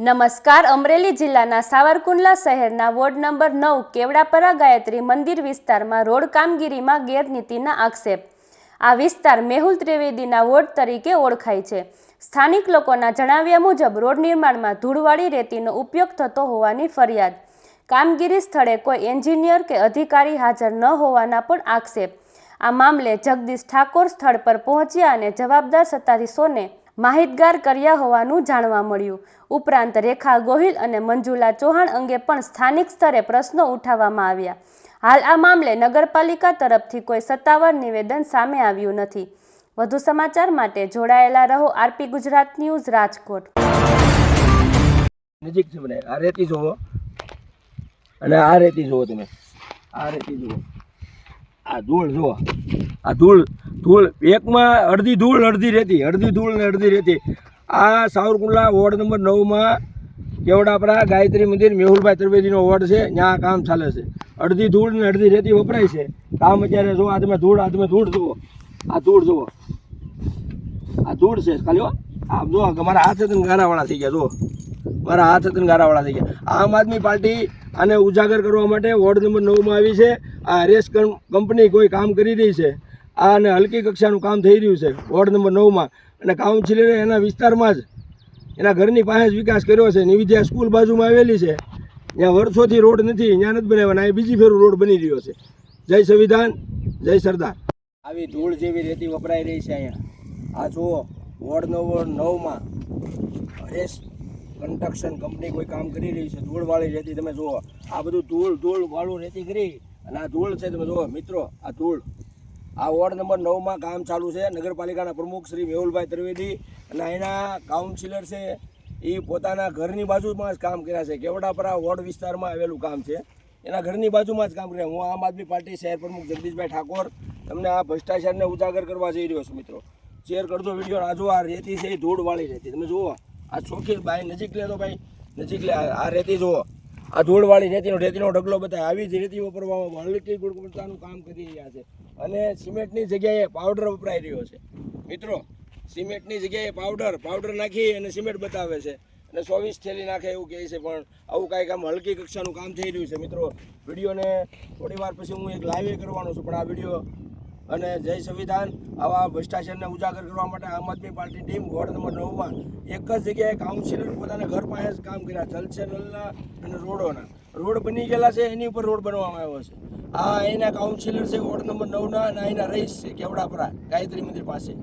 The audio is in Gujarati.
નમસ્કાર. અમરેલી જિલ્લાના સાવરકુંડલા શહેરના વોર્ડ નંબર 9 કેવડાપરા ગાયત્રી મંદિર વિસ્તારમાં રોડ કામગીરીમાં ગેરરીતિના આક્ષેપ. આ વિસ્તાર મેહુલ ત્રિવેદીના વોર્ડ તરીકે ઓળખાય છે. સ્થાનિક લોકોના જણાવ્યા મુજબ રોડ નિર્માણમાં ધૂળવાળી રેતીનો ઉપયોગ થતો હોવાની ફરિયાદ. કામગીરી સ્થળે કોઈ એન્જિનિયર કે અધિકારી હાજર ન હોવાના પણ આક્ષેપ. આ મામલે જગદીશ ઠાકોર સ્થળ પર પહોંચ્યા અને જવાબદાર સત્તાધીશોને માહિતગાર કર્યા હોવાનું જાણવા મળ્યું. ઉપરાંત રેખા ગોહિલ અને મંજુલા ચૌહાણ અંગે પણ સ્થાનિક સ્તરે પ્રશ્નો ઉઠાવવામાં આવ્યા. હાલ આ મામલે નગરપાલિકા તરફથી કોઈ સત્તાવાર નિવેદન સામે આવ્યું નથી. વધુ સમાચાર માટે જોડાયેલા રહો આરપી ગુજરાત ન્યૂઝ રાજકોટ. નજીક છે મને આ રેતી જોવો અને આ રેતી જોવો, તમે આ રેતી જુઓ, આ ધૂળ જુઓ, આ ધૂળ એકમાં અડધી ધૂળ અડધી રેતી, અડધી ધૂળ ને અડધી રેતી. આ સાવરકુંડલા વોર્ડ નંબર 9માં કેવડાપરા ગાયત્રી મંદિર મેહુલભાઈ ત્રિવેદીનો વોર્ડ છે. ત્યાં કામ ચાલે છે. અડધી ધૂળ ને અડધી રેતી વપરાય છે. કામ અત્યારે જો આ તમે ધૂળ જુઓ, આ ધૂળ જુઓ, આ ધૂળ છે ખાલી. આ જો મારા હાથ હતા ગારાવાળા થઈ ગયા, જો મારા હાથ હતા ગારાવાળા થઈ ગયા. આમ આદમી પાર્ટી આને ઉજાગર કરવા માટે વોર્ડ નંબર 9માં આવી છે. આ રેસ કંપની કોઈ કામ કરી રહી છે. આ અને હલકી કક્ષાનું કામ થઈ રહ્યું છે વોર્ડ નંબર 9માં. અને કાઉન્સિલરે એના વિસ્તારમાં જ એના ઘરની પાસે જ વિકાસ કર્યો છે. નિવિદ્યા સ્કૂલ બાજુમાં આવેલી છે, ત્યાં વર્ષોથી રોડ નથી, ત્યાં નથી બનાવવાના. એ બીજી ફેરું રોડ બની રહ્યો છે. જય સંવિધાન, જય સરદાર. આવી ધૂળ જેવી રેતી વપરાઈ રહી છે અહીંયા. આ જુઓ વોર્ડ નંબર 9માં રેસ કન્સ્ટ્રક્શન કંપની કોઈ કામ કરી રહી છે. ધૂળવાળી રેતી તમે જુઓ, આ બધું ધૂળ વાળું રેતી કરી અને આ ધૂળ છે. તમે જુઓ મિત્રો, આ ધૂળ. આ વોર્ડ નંબર 9માં કામ ચાલુ છે. નગરપાલિકાના પ્રમુખ શ્રી મેહુલભાઈ ત્રિવેદી અને એના કાઉન્સિલર છે, એ પોતાના ઘરની બાજુમાં જ કામ કર્યા છે. કેવડાપરા વોર્ડ વિસ્તારમાં આવેલું કામ છે. એના ઘરની બાજુમાં જ કામ કર્યા. હું આમ આદમી પાર્ટી શહેર પ્રમુખ જગદીશભાઈ ઠાકોર તમને આ ભ્રષ્ટાચારને ઉજાગર કરવા જઈ રહ્યો છું. મિત્રો શેર કરજો વિડીયો. આ જો આ રેતી છે, એ ધૂળવાળી રેતી તમે જુઓ. આ ચોખ્ખી ભાઈ નજીક લે તો ભાઈ નજીક લે. આ રેતી જુઓ, આ ધૂળવાળી રેતીનો ઢગલો બતાવે. આવી જ રેતી વાપરવામાં હલકી ગુણવત્તાનું કામ કરી રહ્યા છે. અને સિમેન્ટની જગ્યાએ પાવડર વપરાઈ રહ્યો છે. મિત્રો સિમેન્ટની જગ્યાએ પાવડર નાખી અને સિમેન્ટ બતાવે છે અને 24 થેલી નાખે એવું કહે છે. પણ આવું કાંઈક આમ હલકી કક્ષાનું કામ થઈ રહ્યું છે. મિત્રો વિડીયોને થોડી વાર પછી હું એક લાઈવ કરવાનો છું. પણ આ વિડીયો અને જય સંવિધાન આવા ભ્રષ્ટાચારને ઉજાગર કરવા માટે આમ આદમી પાર્ટી ટીમ વોર્ડ નંબર 9માં એક જ જગ્યાએ કાઉન્સિલર પોતાના ઘર પાસે જ કામ કર્યા. જલસે નલના અને રોડ બની ગયેલા છે, એની ઉપર રોડ બનાવવામાં આવ્યો છે. આ એના કાઉન્સિલર છે વોર્ડ નંબર 9ના અને એના રહીશ છે કેવડાપરા ગાયત્રી મંદિર પાસે.